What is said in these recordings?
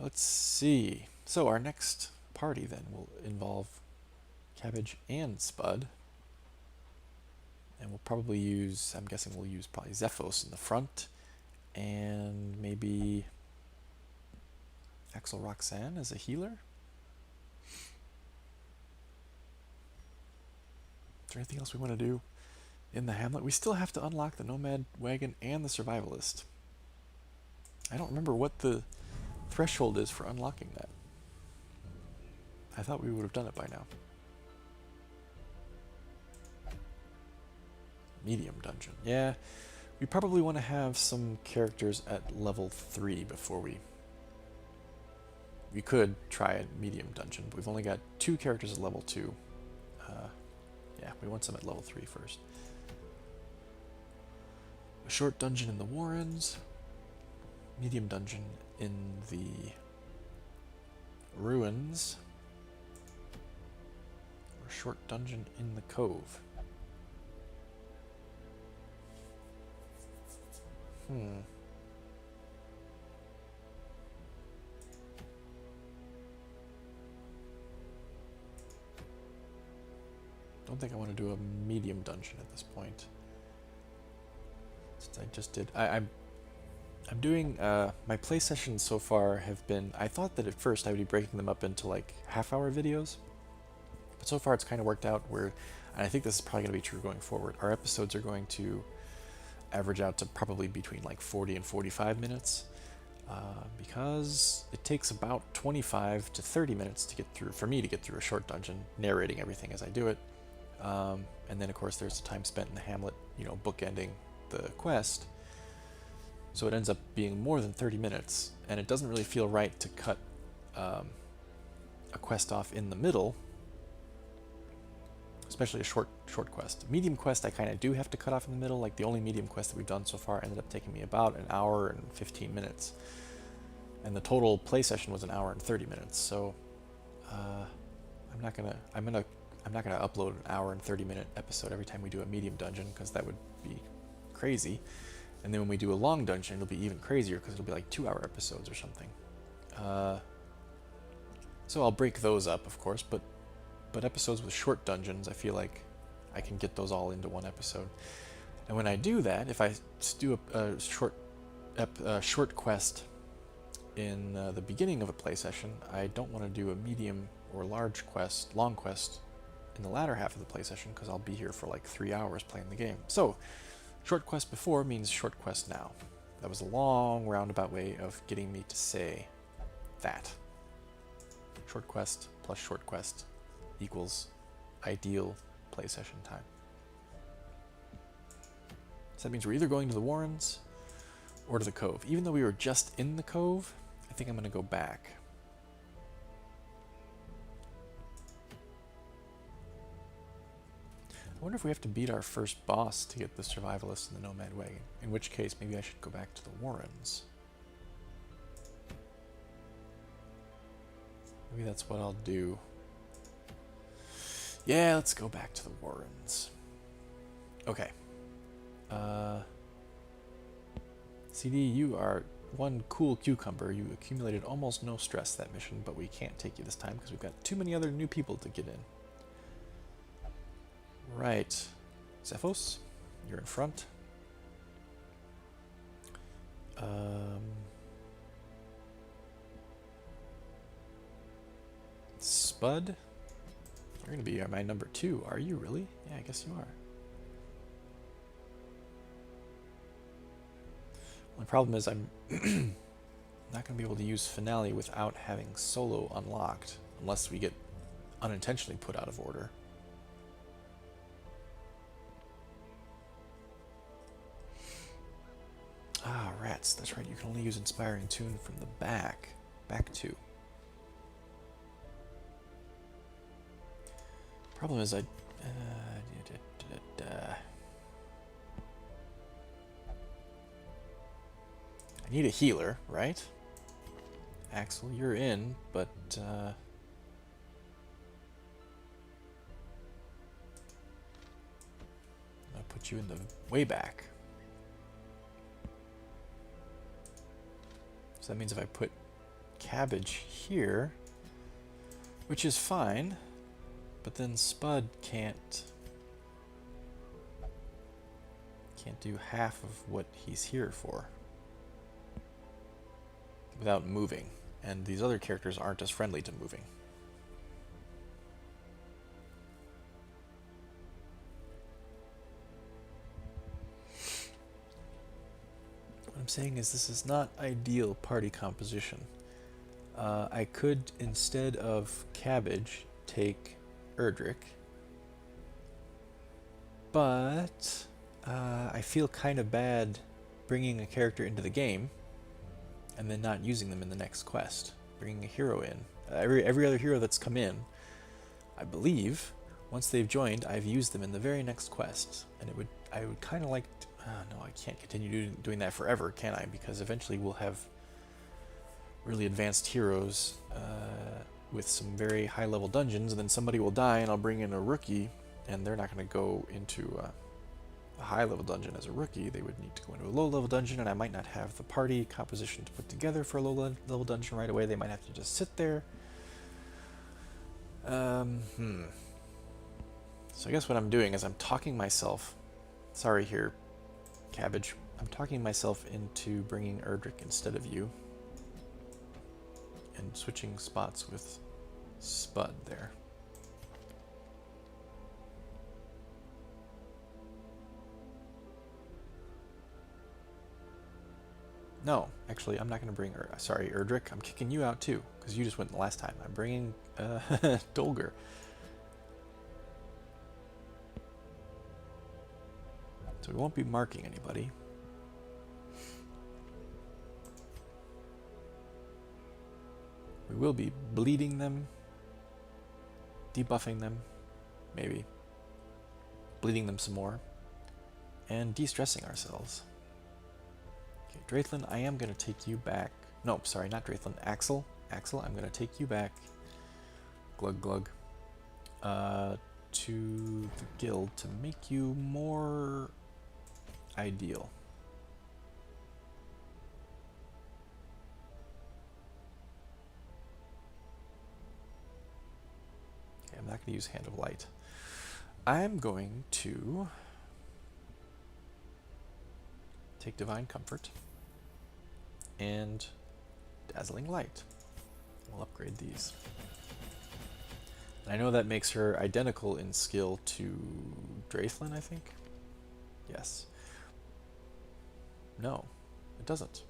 Let's see. So our next party then will involve Cabbage and Spud. And we'll probably use, I'm guessing we'll use probably Zephos in the front. And maybe Axel Roxanne as a healer. Is there anything else we want to do in the hamlet? We still have to unlock the Nomad Wagon and the Survivalist. I don't remember what the threshold is for unlocking that. I thought we would have done it by now. Medium dungeon. Yeah, we probably want to have some characters at level 3 before we could try a medium dungeon, but we've only got 2 characters at level 2. Yeah, we want some at level 3 first. A short dungeon in the Warrens. Medium dungeon in the Ruins. Or a short dungeon in the Cove. Don't think I want to do a medium dungeon at this point. Since I just did, I'm doing my play sessions so far have been. I thought that at first I would be breaking them up into like half-hour videos, but so far it's kind of worked out where, and I think this is probably going to be true going forward. Our episodes are going to average out to probably between like 40 and 45 minutes. Because it takes about 25 to 30 minutes to get through, for me to get through a short dungeon, narrating everything as I do it. And then of course there's the time spent in the hamlet, you know, bookending the quest. So it ends up being more than 30 minutes, and it doesn't really feel right to cut a quest off in the middle, especially a short quest. Medium quest I kind of do have to cut off in the middle. Like the only medium quest that we've done so far ended up taking me about an hour and 15 minutes. And the total play session was an hour and 30 minutes. So I'm not gonna upload an hour and 30-minute episode every time we do a medium dungeon, because that would be crazy. And then when we do a long dungeon, it'll be even crazier because it'll be like 2-hour episodes or something. So I'll break those up, of course, but episodes with short dungeons, I feel like I can get those all into one episode. And when I do that, if I do a short quest in the beginning of a play session, I don't want to do a medium or long quest in the latter half of the play session, because I'll be here for like 3 hours playing the game. So short quest before means short quest now. That was a long roundabout way of getting me to say that. Short quest plus short quest equals ideal play session time. So that means we're either going to the Warrens or to the Cove. Even though we were just in the Cove, I think I'm going to go back. I wonder if we have to beat our first boss to get the Survivalist and the Nomad Wagon, in which case maybe I should go back to the Warrens. Maybe that's what I'll do. Yeah, let's go back to the Warrens. Okay. CD, you are one cool cucumber. You accumulated almost no stress that mission, but we can't take you this time because we've got too many other new people to get in. Right. Zephos, you're in front. Spud, you're going to be my number 2. Are you really? Yeah, I guess you are. The problem is I'm not going to be able to use Finale without having Solo unlocked, unless we get unintentionally put out of order. Ah, rats. That's right. You can only use Inspiring Tune from the back. Back 2. Problem is I need a healer, right? Axel, you're in, but I'll put you in the way back. So that means if I put Cabbage here, which is fine, but then Spud can't do half of what he's here for without moving, and these other characters aren't as friendly to moving. What I'm saying is this is not ideal party composition. I could, instead of Cabbage, take Erdrick, but I feel kind of bad bringing a character into the game and then not using them in the next quest. Bringing a hero in. Every other hero that's come in, I believe, once they've joined, I've used them in the very next quest. And I would kind of like to, no, I can't continue doing that forever, can I? Because eventually we'll have really advanced heroes with some very high-level dungeons, and then somebody will die, and I'll bring in a rookie, and they're not going to go into a high-level dungeon as a rookie. They would need to go into a low-level dungeon, and I might not have the party composition to put together for a low-level dungeon right away. They might have to just sit there. So I guess what I'm doing is I'm talking myself... Sorry here, Cabbage. I'm talking myself into bringing Erdrick instead of you. And switching spots with Spud there. No, actually, I'm not going to bring... sorry, Erdrick. I'm kicking you out too, because you just went the last time. I'm bringing Dolger. So we won't be marking anybody. We will be bleeding them, debuffing them, maybe, bleeding them some more, and de-stressing ourselves. Okay, Draythlin, I am going to take you back. No, sorry, not Draythlin. Axel. Axel, I'm going to take you back. Glug glug. To the guild to make you more ideal. Okay, I'm not going to use Hand of Light. I'm going to take Divine Comfort and Dazzling Light. We'll upgrade these. And I know that makes her identical in skill to Draythlin, I think? Yes. No, it doesn't.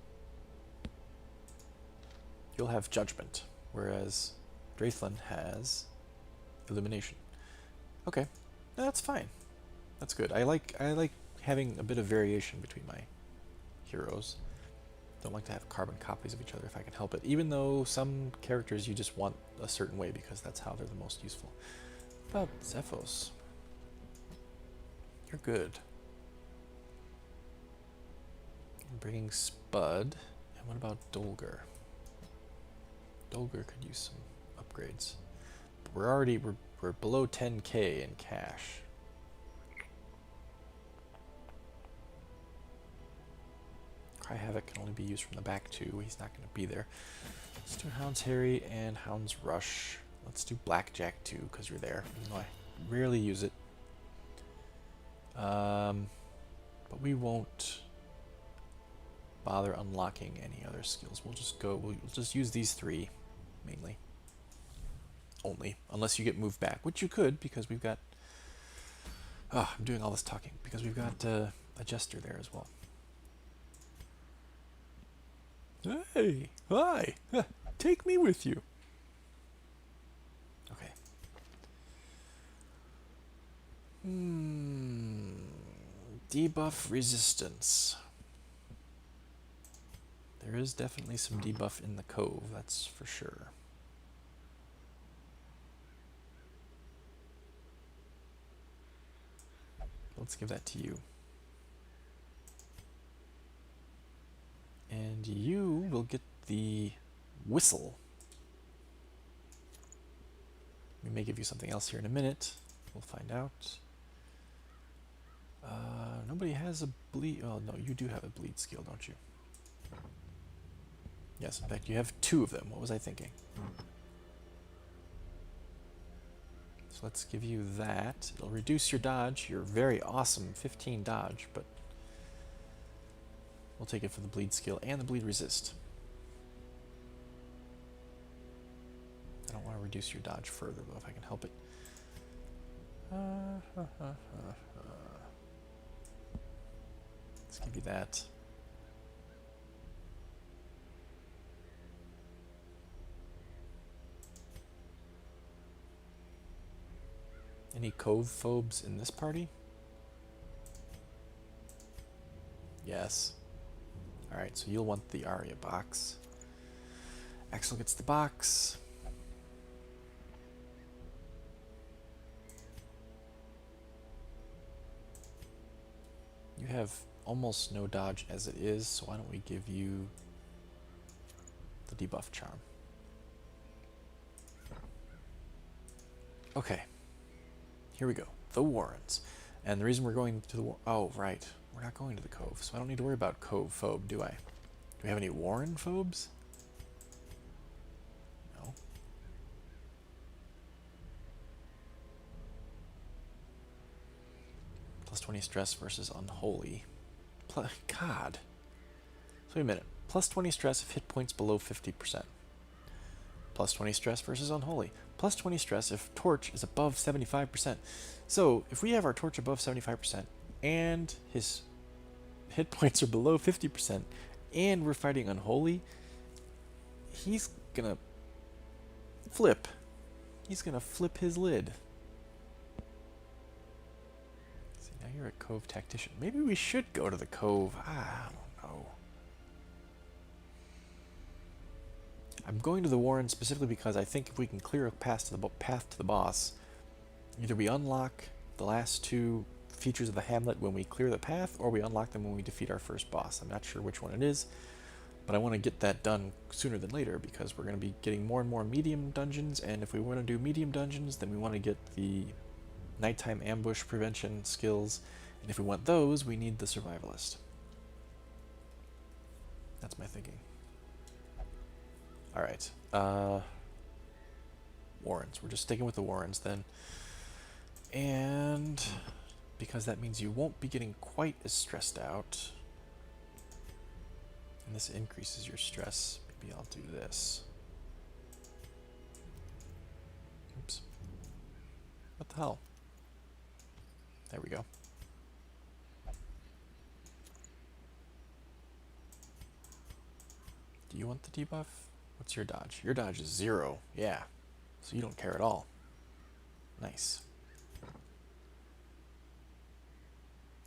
You'll have Judgment, whereas Draythlin has Illumination. Okay, that's fine. That's good. I like having a bit of variation between my heroes. Don't like to have carbon copies of each other if I can help it, even though some characters you just want a certain way because that's how they're the most useful. What about Zephos? You're good. I'm bringing Spud. And what about Dolger? Dolger could use some upgrades. But we're below 10k in cash. Cry Havoc can only be used from the back too. He's not going to be there. Let's do Hound's Harry and Hound's Rush. Let's do Blackjack too, because you're there. Even though I rarely use it. But we won't bother unlocking any other skills. We'll just use these three, mainly. Only. Unless you get moved back, which you could, because we've got... Oh, I'm doing all this talking, because we've got a Jester there as well. Hey! Hi! Take me with you! Okay. Debuff resistance. There is definitely some debuff in the Cove, that's for sure. Let's give that to you. And you will get the Whistle. We may give you something else here in a minute. We'll find out. Nobody has a bleed... Oh, no, you do have a bleed skill, don't you? Yes, in fact, you have 2 of them. What was I thinking? So let's give you that. It'll reduce your dodge, your very awesome 15 dodge, but we'll take it for the bleed skill and the bleed resist. I don't want to reduce your dodge further, though, if I can help it. Let's give you that. Any cove phobes in this party? Yes. Alright, so you'll want the Aria box. Axel gets the box. You have almost no dodge as it is, so why don't we give you the debuff charm. Okay. Here we go. The Warrens. And the reason we're going to the oh, right. We're not going to the Cove, so I don't need to worry about Cove phobe, do I? Do we have any Warren phobes? No. Plus 20 stress versus unholy. God. So wait a minute. Plus 20 stress if hit points below 50%. Plus 20 stress versus unholy. Plus 20 stress if torch is above 75%. So if we have our torch above 75% and his hit points are below 50% and we're fighting unholy, he's gonna flip. He's gonna flip his lid. See, now you're a Cove tactician. Maybe we should go to the Cove. I don't know. I'm going to the Warren specifically because I think if we can clear a path to the boss, either we unlock the last 2 features of the Hamlet when we clear the path, or we unlock them when we defeat our first boss. I'm not sure which one it is, but I want to get that done sooner than later because we're going to be getting more and more medium dungeons, and if we want to do medium dungeons, then we want to get the nighttime ambush prevention skills, and if we want those, we need the survivalist. That's my thinking. Alright, Warrens. We're just sticking with the Warrens then. And because that means you won't be getting quite as stressed out. And this increases your stress. Maybe I'll do this. Oops. What the hell? There we go. Do you want the debuff? What's your dodge? Your dodge is 0. Yeah. So you don't care at all. Nice.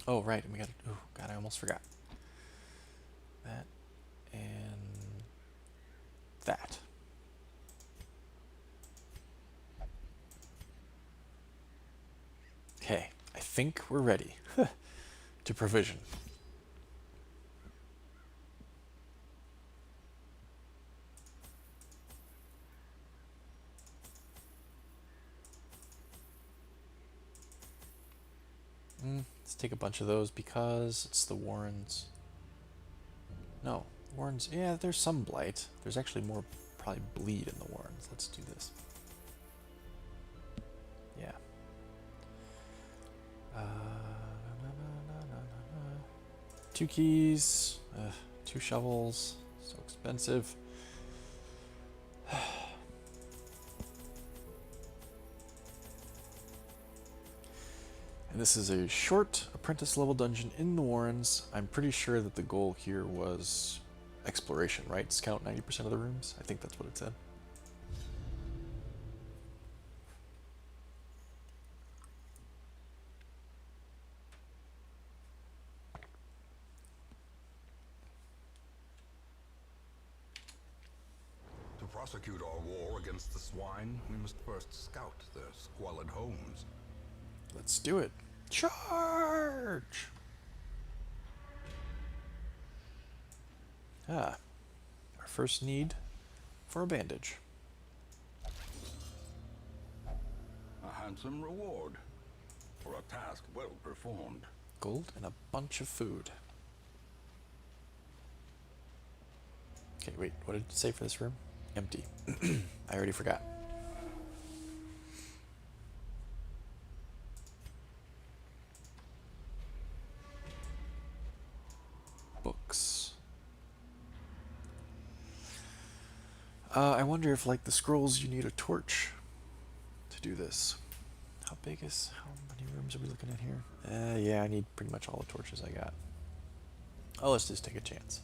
Oh, right. And we got... Oh, God, I almost forgot. That and that. Okay. I think we're ready to provision. Let's take a bunch of those because it's the Warrens. No, Warrens, yeah, there's some blight. There's actually more probably bleed in the Warrens. Let's do this. Yeah. 2 keys, 2 shovels, so expensive. And this is a short apprentice level dungeon in the Warrens. I'm pretty sure that the goal here was exploration, right? Scout 90% of the rooms. I think that's what it said. To prosecute our war against the swine, we must first scout their squalid homes. Let's do it. Charge! Ah, our first need for a bandage. A handsome reward for a task well performed. Gold and a bunch of food. Okay, wait, what did it say for this room? Empty. I already forgot. Books. I wonder if, like the scrolls, you need a torch to do this. How many rooms are we looking at here? Yeah, I need pretty much all the torches I got. Oh, let's just take a chance.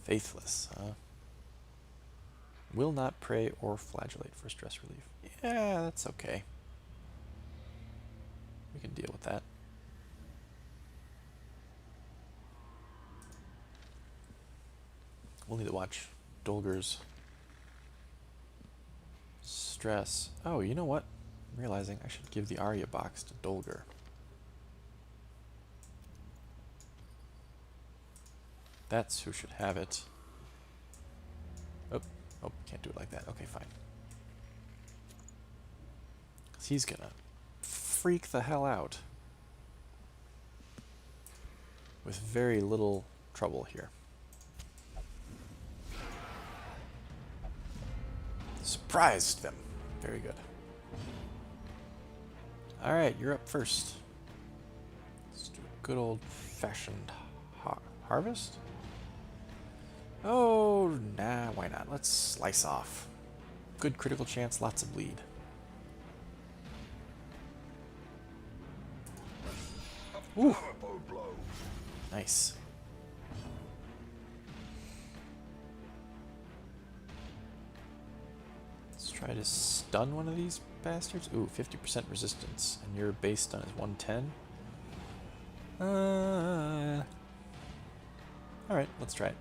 Faithless, huh? Will not pray or flagellate for stress relief. Yeah, that's okay. We can deal with that. We'll need to watch Dolger's stress. Oh, you know what? I'm realizing I should give the Arya box to Dolger. That's who should have it. Oh, can't do it like that. Okay, fine. 'Cause he's gonna freak the hell out. With very little trouble here. Surprised them. Very good. Alright, you're up first. Let's do a good old-fashioned harvest? Oh, nah, why not? Let's slice off. Good critical chance, lots of bleed. Ooh. Nice. Let's try to stun one of these bastards. Ooh, 50% resistance. And your base stun is 110. Alright, let's try it.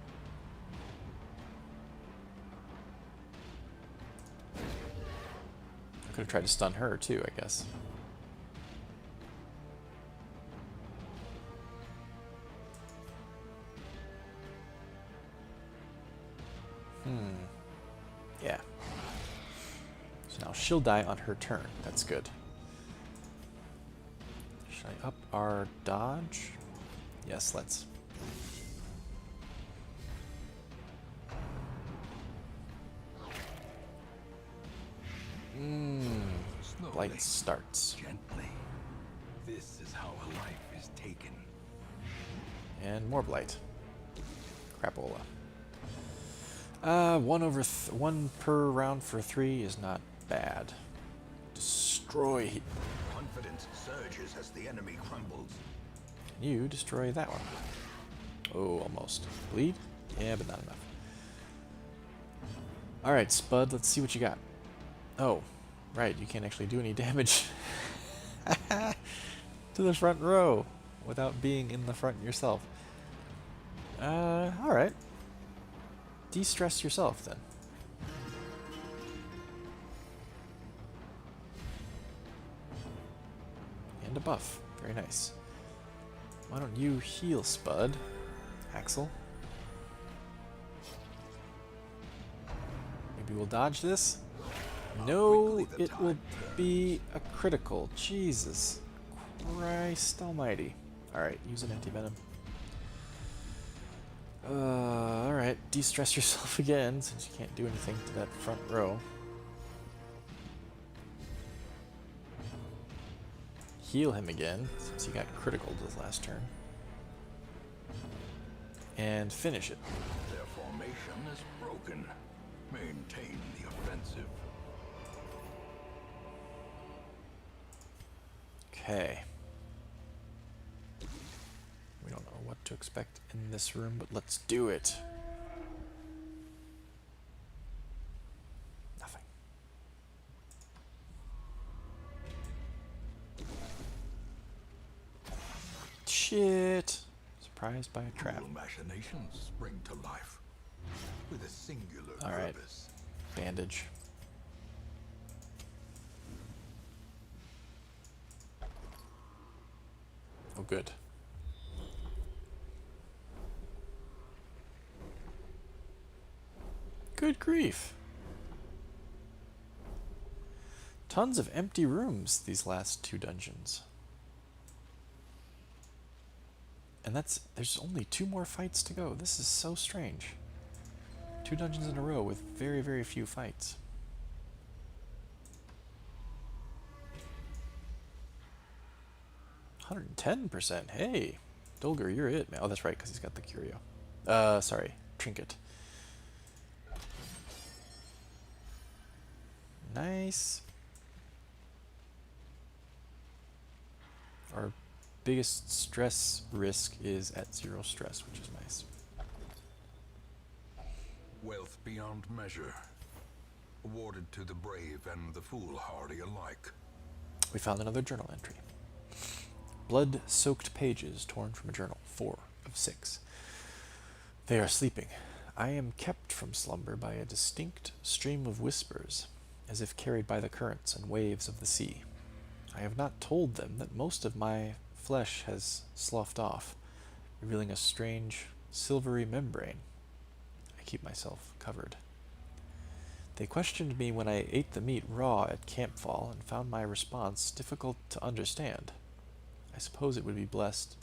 I could have tried to stun her too, I guess. Yeah. So now she'll die on her turn. That's good. Should I up our dodge? Yes, let's. Blight starts. Gently. This is how a life is taken. And more blight. Crapola. 1 per round for 3 is not bad. Destroy. Confidence surges as the enemy crumbles. Can you destroy that one? Oh, almost. Bleed? Yeah, but not enough. Alright, Spud, let's see what you got. Oh, right, you can't actually do any damage to the front row without being in the front yourself. Alright. De-stress yourself, then. And a buff. Very nice. Why don't you heal, Spud? Axel? Maybe we'll dodge this? No, it will be a critical. Jesus Christ almighty. Alright, use an anti-venom. Alright, de-stress yourself again, since you can't do anything to that front row. Heal him again, since he got critical this last turn. And finish it. Their formation is broken. Maintain the offensive. Okay. We don't know what to expect in this room, but let's do it. Nothing. Shit. Surprised by a trap. Cruel machinations spring to life with a singular Alright. purpose. Bandage. Oh, good. Good grief. Tons of empty rooms these last 2 dungeons. And there's only 2 more fights to go. This is so strange. 2 dungeons in a row with very, very few fights. 110%. Hey, Dolger, you're it, man. Oh, that's right, because he's got the curio. Sorry, trinket. Nice. Our biggest stress risk is at 0 stress, which is nice. Wealth beyond measure, awarded to the brave and the foolhardy alike. We found another journal entry. Blood-soaked pages torn from a journal, 4 of 6. They are sleeping. I am kept from slumber by a distinct stream of whispers, as if carried by the currents and waves of the sea. I have not told them that most of my flesh has sloughed off, revealing a strange, silvery membrane. I keep myself covered. They questioned me when I ate the meat raw at Campfall and found my response difficult to understand. I suppose it would be best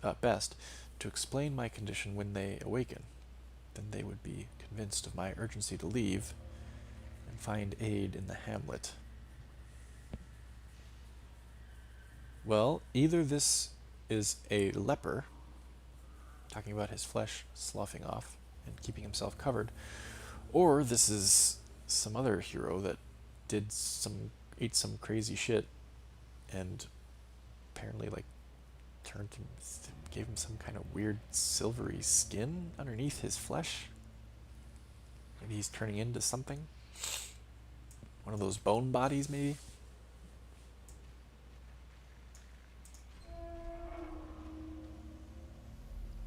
to explain my condition when they awaken. Then they would be convinced of my urgency to leave and find aid in the hamlet. Well, either this is a leper, talking about his flesh sloughing off and keeping himself covered, or this is some other hero that ate some crazy shit and apparently like gave him some kind of weird silvery skin underneath his flesh. Maybe he's turning into something. One of those bone bodies, maybe.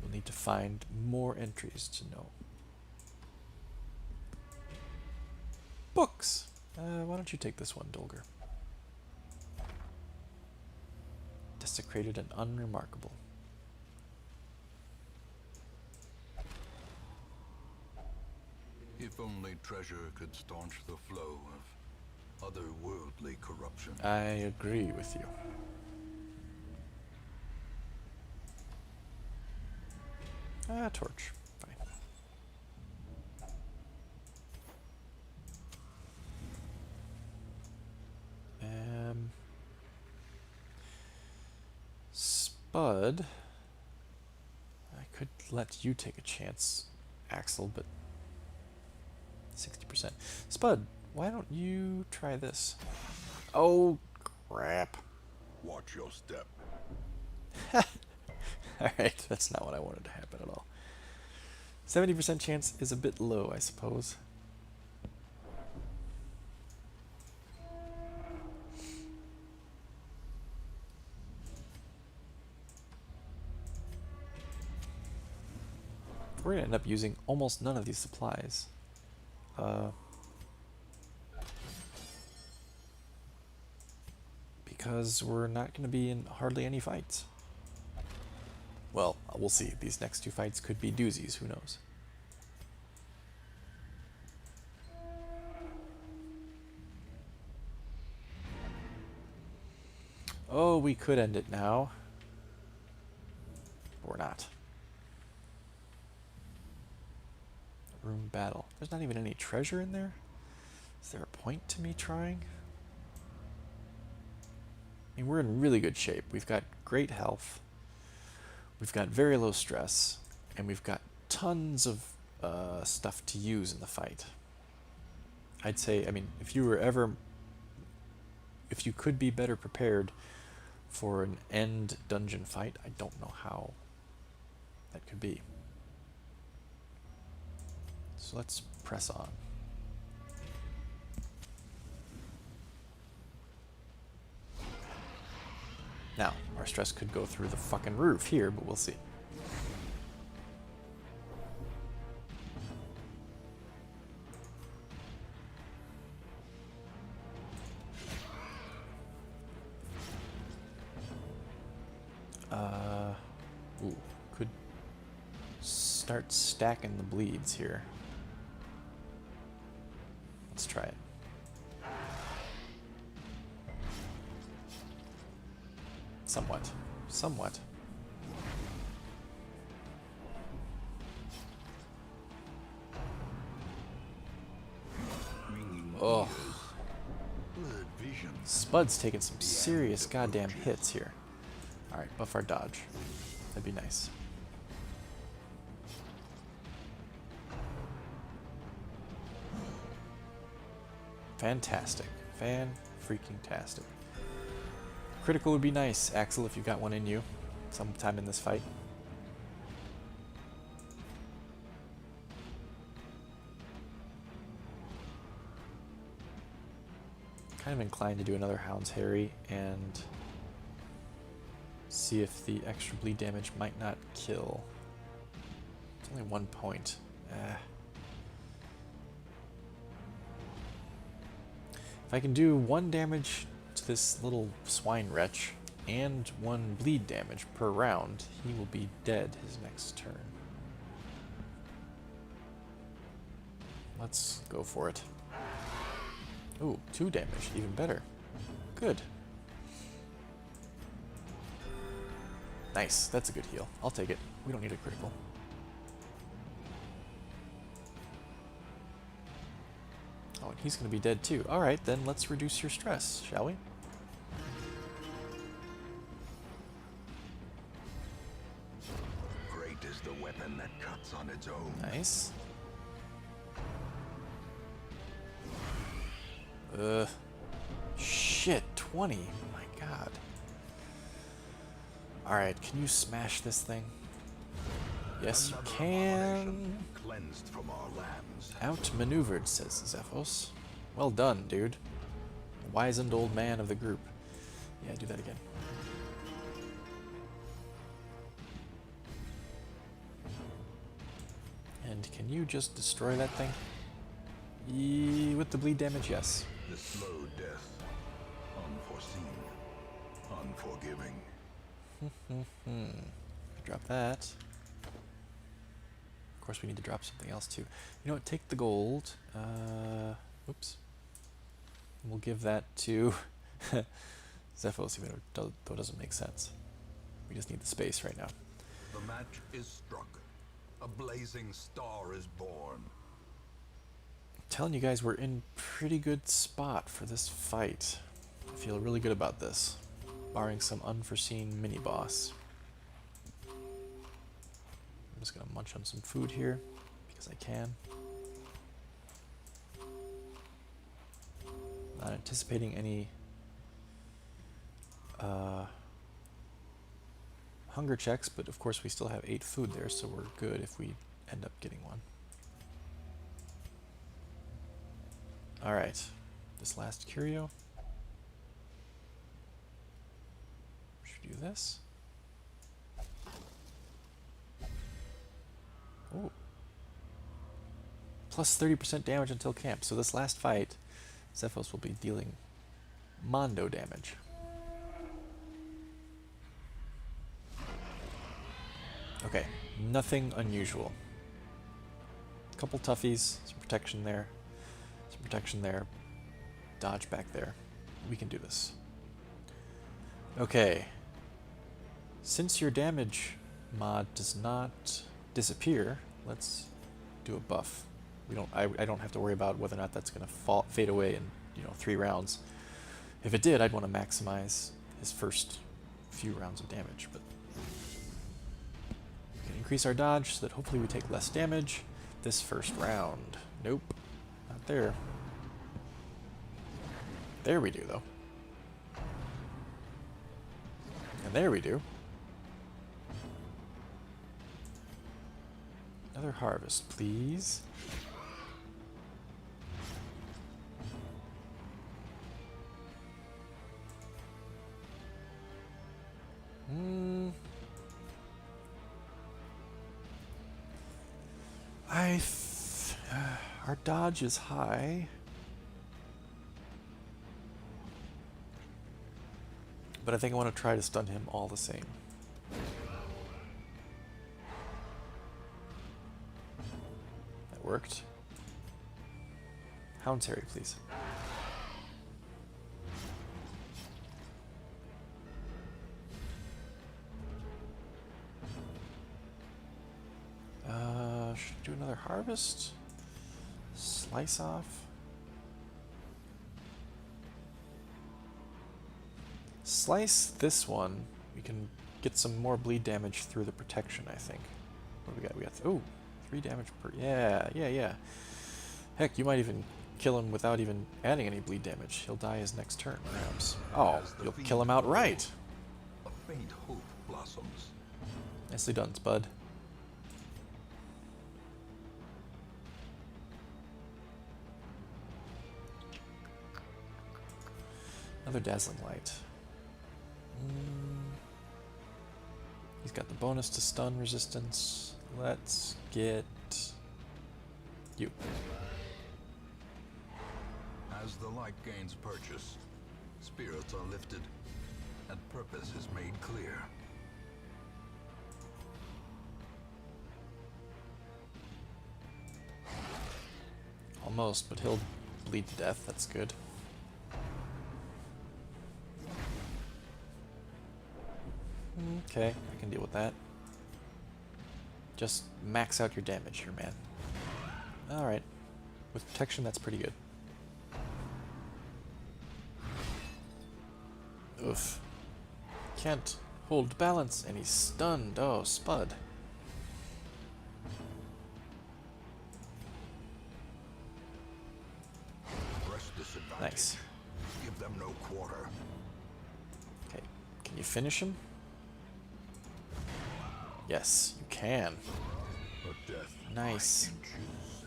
We'll need to find more entries to know. Books! Why don't you take this one, Dolger? Desecrated and unremarkable. If only treasure could staunch the flow of otherworldly corruption. I agree with you. Torch. Fine. Spud. I could let you take a chance, Axel, but 60%. Spud, why don't you try this? Oh, crap. Watch your step. Alright, that's not what I wanted to happen at all. 70% chance is a bit low, I suppose. We're going to end up using almost none of these supplies. Because we're not going to be in hardly any fights. Well, we'll see. These next 2 fights could be doozies, who knows. Oh, we could end it now. But we're not. Room battle. There's not even any treasure in there? Is there a point to me trying? I mean, we're in really good shape. We've got great health. We've got very low stress. And we've got tons of stuff to use in the fight. I'd say, I mean, if you could be better prepared for an end dungeon fight, I don't know how that could be. So let's press on. Now, our stress could go through the fucking roof here, but we'll see. Ooh, could start stacking the bleeds here. Let's try it. Somewhat. Oh, Blurred vision. Spud's taking some serious goddamn hits here. Alright, buff our dodge. That'd be nice. Fantastic. Fan-freaking-tastic. Critical would be nice, Axel, if you got one in you sometime in this fight. Kind of inclined to do another Hound's Harry and see if the extra bleed damage might not kill. It's only 1 point. If I can do 1 damage to this little swine wretch and 1 bleed damage per round, he will be dead his next turn. Let's go for it. Ooh, 2 damage, even better. Good. Nice, that's a good heal. I'll take it. We don't need a critical. Oh, and he's going to be dead too. Alright, then let's reduce your stress, shall we? Great is the weapon that cuts on its own. Nice. Shit, 20. My god. Alright, can you smash this thing? Yes, you Another can. abomination cleansed from our lands. Outmaneuvered, says Zephos. Well done, dude. Wizened old man of the group. Yeah, do that again. And can you just destroy that thing? With the bleed damage, yes. The slow death. Unforeseen. Unforgiving. Drop that. Of course, we need to drop something else too. You know what? Take the gold. Oops. We'll give that to Zephos, even though it doesn't make sense. We just need the space right now. The match is struck. A blazing star is born. I'm telling you guys, we're in pretty good spot for this fight. I feel really good about this, barring some unforeseen mini-boss. I'm just gonna munch on some food here, because I can. Not anticipating any hunger checks, but of course we still have 8 food there, so we're good if we end up getting one. Alright, this last curio. Should do this. Ooh. Plus 30% damage until camp. So this last fight, Zephos will be dealing Mondo damage. Okay, nothing unusual. A couple toughies, some protection there, some protection there, dodge back there. We can do this. Okay. Since your damage mod does not disappear, let's do a buff. I don't have to worry about whether or not that's going to fade away in 3 rounds. If it did, I'd want to maximize his first few rounds of damage, but we can increase our dodge so that hopefully we take less damage this first round. Nope, not there. There we do, though. And there we do. Another harvest, please. Our dodge is high. But I think I want to try to stun him all the same. That worked. Hound's Harry, please. Should do another harvest. Slice off. Slice this one. We can get some more bleed damage through the protection, I think. What do we got? We got, oh, 3 damage per, yeah. Heck, you might even kill him without even adding any bleed damage. He'll die his next turn, perhaps. Oh, you'll kill him outright. A faint hope blossoms. Nicely done, Spud. Another Dazzling Light. He's got the bonus to stun resistance. Let's get you. As the light gains purchase, spirits are lifted, and purpose is made clear. Almost, but he'll bleed to death. That's good. Okay, I can deal with that. Just max out your damage here, man. Alright. With protection, that's pretty good. Oof. Can't hold balance, and he's stunned. Oh, Spud. Press disadvantage. Nice. Give them no quarter. Okay, can you finish him? Yes, you can. A death Nice. I can choose.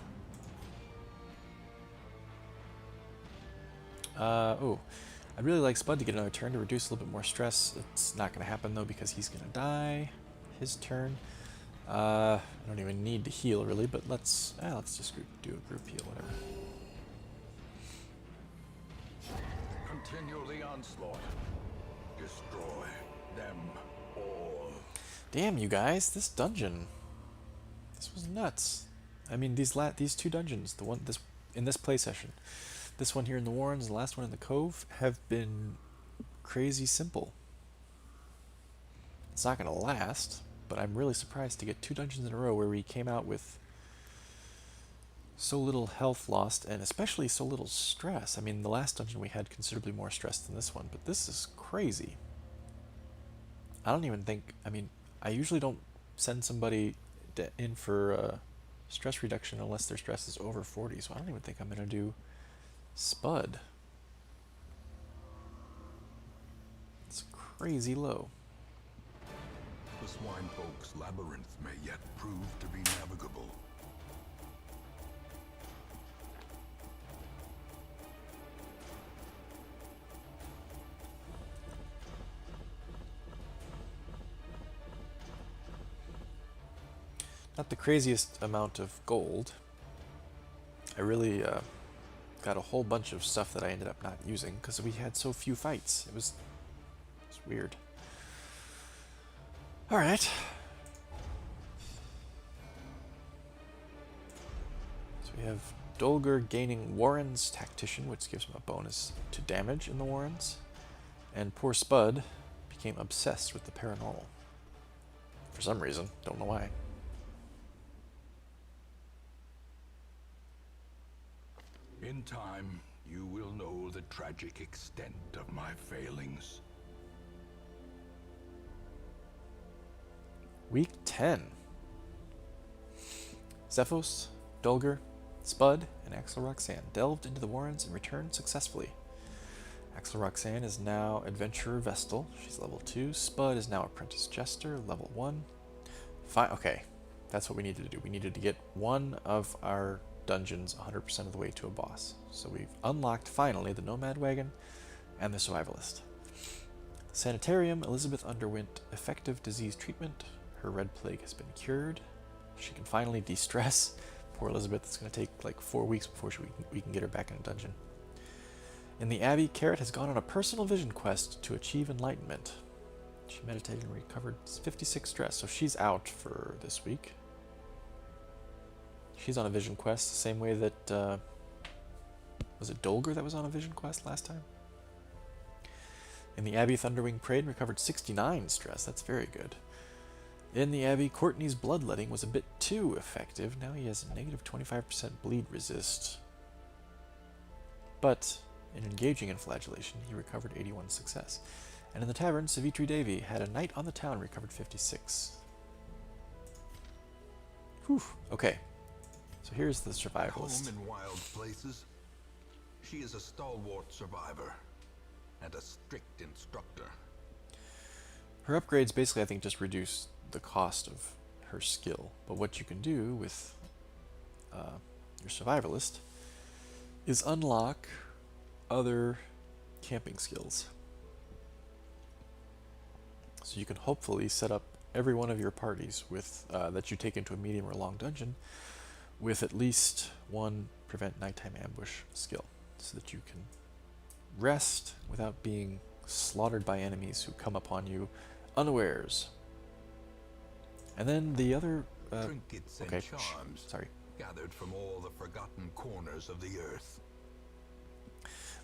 Oh, I'd really like Spud to get another turn to reduce a little bit more stress. It's not going to happen though because he's going to die his turn. I don't even need to heal really, but let's just do a group heal, whatever. Continue the onslaught. Destroy them all. Damn, you guys, this dungeon. This was nuts. I mean, these 2 dungeons, the one in this play session, this one here in the Warrens, and the last one in the Cove, have been crazy simple. It's not going to last, but I'm really surprised to get 2 dungeons in a row where we came out with so little health lost, and especially so little stress. I mean, the last dungeon we had considerably more stress than this one, but this is crazy. I don't even think, I mean, I usually don't send somebody in for stress reduction unless their stress is over 40, so I don't even think I'm going to do Spud. It's crazy low. The swine folk's labyrinth may yet prove to be navigable. Not the craziest amount of gold. I really got a whole bunch of stuff that I ended up not using because we had so few fights. It was weird. Alright. So we have Dolger gaining Warren's Tactician, which gives him a bonus to damage in the Warrens. And poor Spud became obsessed with the paranormal. For some reason, don't know why. In time, you will know the tragic extent of my failings. Week 10. Zephos, Dolger, Spud, and Axel Roxanne delved into the Warrens and returned successfully. Axel Roxanne is now Adventurer Vestal. She's level 2. Spud is now Apprentice Jester, level 1. Fine. Okay, that's what we needed to do. We needed to get one of our dungeons 100% of the way to a boss. So we've unlocked, finally, the Nomad Wagon and the Survivalist. The Sanitarium, Elizabeth underwent effective disease treatment. Her red plague has been cured. She can finally de-stress. Poor Elizabeth, it's going to take like 4 weeks before we can get her back in a dungeon. In the Abbey, Carrot has gone on a personal vision quest to achieve enlightenment. She meditated and recovered 56 stress, so she's out for this week. She's on a vision quest, the same way that, was it Dolger that was on a vision quest last time? In the Abbey, Thunderwing prayed and recovered 69 stress. That's very good. In the Abbey, Courtney's bloodletting was a bit too effective. Now he has a negative 25% bleed resist. But in engaging in flagellation, he recovered 81 success. And in the tavern, Savitri Devi had a night on the town, recovered 56. Whew. Okay, so here's the survivalist. Home in wild places, she is a stalwart survivor and a strict instructor. Her upgrades basically, I think, just reduce the cost of her skill. But what you can do with your survivalist is unlock other camping skills. So you can hopefully set up every one of your parties with that you take into a medium or long dungeon with at least one prevent nighttime ambush skill, so that you can rest without being slaughtered by enemies who come upon you unawares. And then the other Trinkets and charms sorry. gathered from all the forgotten corners of the earth.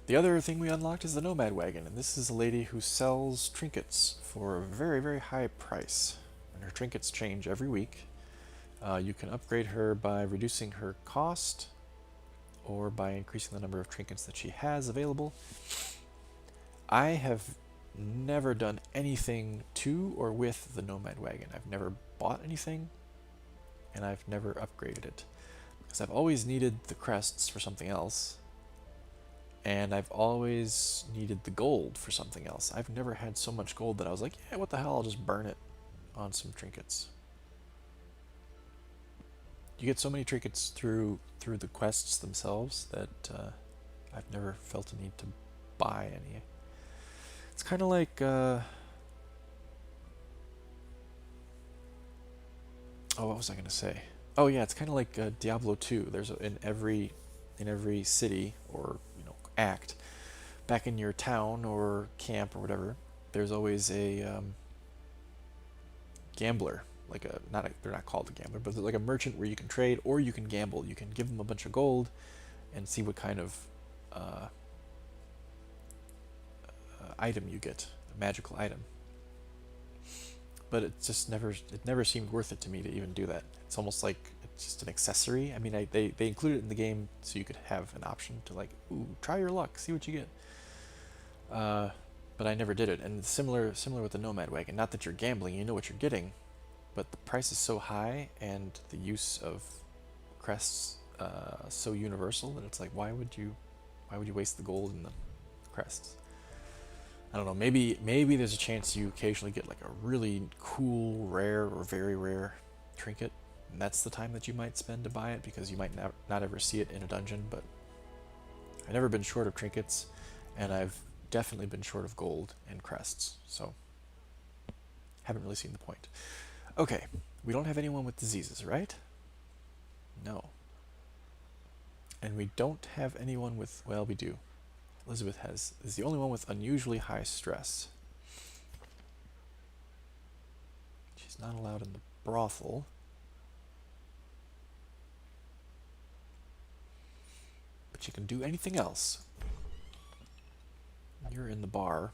The other thing we unlocked is the Nomad Wagon, and this is a lady who sells trinkets for a very, very high price. And her trinkets change every week. You can upgrade her by reducing her cost or by increasing the number of trinkets that she has available. I have never done anything to or with the Nomad Wagon. I've never bought anything, and I've never upgraded it, because I've always needed the crests for something else, and I've always needed the gold for something else. I've never had so much gold that I was like, yeah, what the hell, I'll just burn it on some trinkets. You get so many trinkets through the quests themselves that I've never felt a need to buy any. It's kind of like oh, what was I gonna say? Oh yeah, it's kind of like Diablo 2. There's in every city or act, back in your town or camp or whatever, there's always a gambler, like they're not called a gambler, but they're like a merchant where you can trade or you can gamble. You can give them a bunch of gold and see what kind of item you get, a magical item. But it never seemed worth it to me to even do that. It's almost like it's just an accessory. I mean, they include it in the game so you could have an option to like, ooh, try your luck, see what you get. But I never did it. And similar with the Nomad Wagon. Not that you're gambling, you know what you're getting, but the price is so high and the use of crests so universal that it's like, why would you waste the gold in the crests? I don't know, maybe there's a chance you occasionally get like a really cool, rare, or very rare trinket, and that's the time that you might spend to buy it, because you might not ever see it in a dungeon. But I've never been short of trinkets, and I've definitely been short of gold and crests, so haven't really seen the point. Okay, we don't have anyone with diseases, right? No. And we don't have anyone with, well, we do. Elizabeth is the only one with unusually high stress. She's not allowed in the brothel. But you can do anything else. You're in the bar,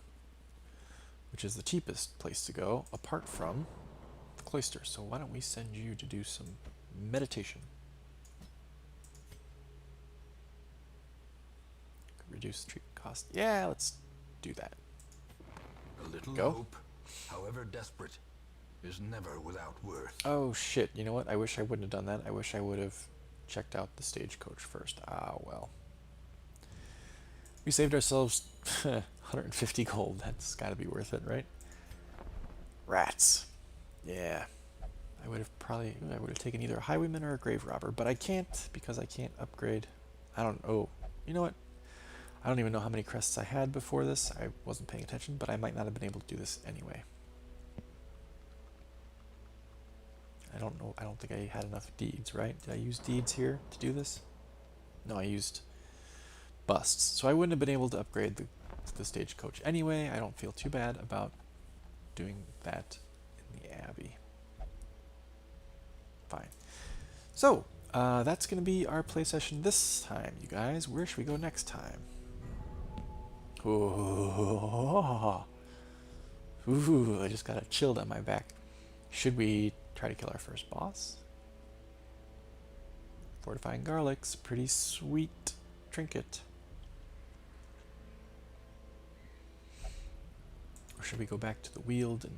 which is the cheapest place to go, apart from the cloister. So why don't we send you to do some meditation? Reduce treatment cost. Yeah, let's do that. A little Go. hope, however desperate, is never without worth. Oh shit, you know what? I wish I wouldn't have done that. I wish I would have checked out the stagecoach first. Ah, well. We saved ourselves 150 gold. That's gotta be worth it, right? Rats. Yeah. I would have taken either a highwayman or a grave robber, but I can't, because I can't upgrade. Oh, you know what? I don't even know how many crests I had before this. I wasn't paying attention, but I might not have been able to do this anyway. I don't know. I don't think I had enough deeds, right? Did I use deeds here to do this? No, I used busts. So I wouldn't have been able to upgrade the stagecoach anyway. I don't feel too bad about doing that in the Abbey. Fine. So, that's going to be our play session this time, you guys. Where should we go next time? Ooh, I just got a chill down my back. Should we try to kill our first boss? Fortifying Garlic's pretty sweet trinket. Or should we go back to the Weald and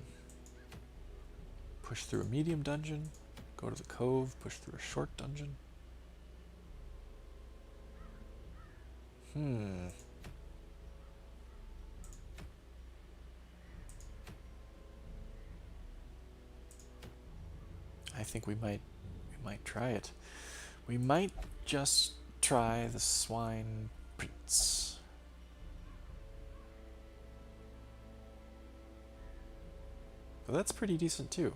push through a medium dungeon? Go to the Cove, push through a short dungeon? I think we might try it. We might just try the Swine Prince. Well, that's pretty decent too.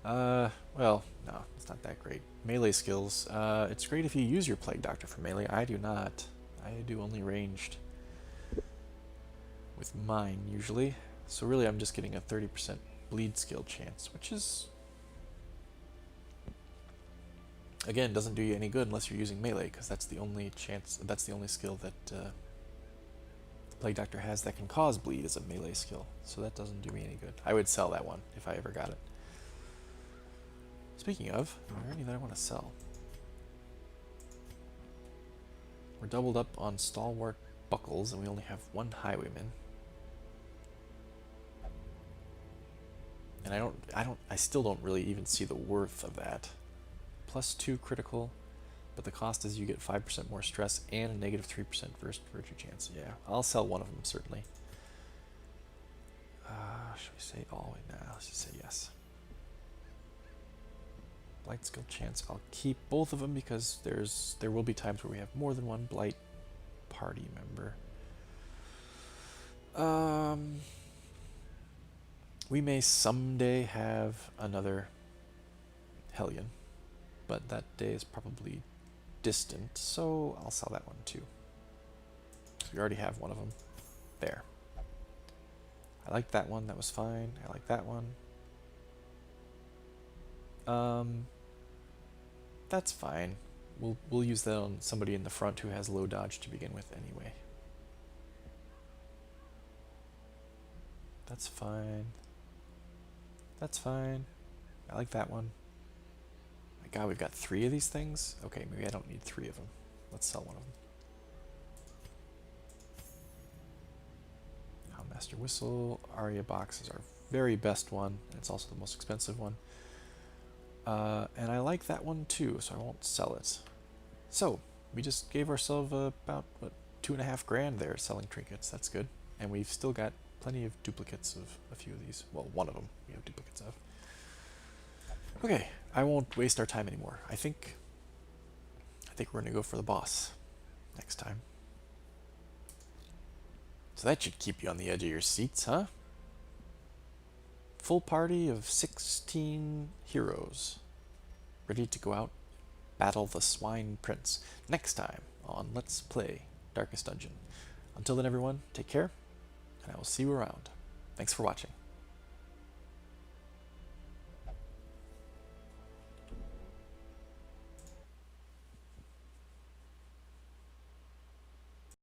Well, no, it's not that great. Melee skills. It's great if you use your Plague Doctor for melee. I do not. I do only ranged. With mine, usually. So really I'm just getting a 30% bleed skill chance, which is... Again, doesn't do you any good unless you're using melee, because that's the only skill that the Plague Doctor has that can cause bleed as a melee skill. So that doesn't do me any good. I would sell that one if I ever got it. Speaking of, are there any that I want to sell? We're doubled up on Stalwart Buckles, and we only have one Highwayman. And I still don't really even see the worth of that. +2 critical, but the cost is you get 5% more stress and a negative 3% burst virtue chance. Yeah, I'll sell one of them, certainly. Should we say all? Nah, let's just say yes. Blight skill chance, I'll keep both of them because there will be times where we have more than one Blight party member. We may someday have another Hellion, but that day is probably distant, so I'll sell that one too. We already have one of them. There. I like that one, that was fine. I like that one. That's fine. We'll use that on somebody in the front who has low dodge to begin with anyway. That's fine. That's fine. I like that one. My god, we've got 3 of these things? Okay, maybe I don't need 3 of them. Let's sell one of them. Master Whistle. Aria Box is our very best one. It's also the most expensive one. And I like that one too, so I won't sell it. So, we just gave ourselves about, what, 2.5 grand there selling trinkets. That's good. And we've still got plenty of duplicates of a few of these. Well, one of them we have duplicates of. Okay, I won't waste our time anymore. I think we're gonna go for the boss next time. So that should keep you on the edge of your seats, huh? Full party of 16 heroes, ready to go out, battle the Swine Prince. Next time on Let's Play Darkest Dungeon. Until then, everyone, take care, and I will see you around. Thanks for watching.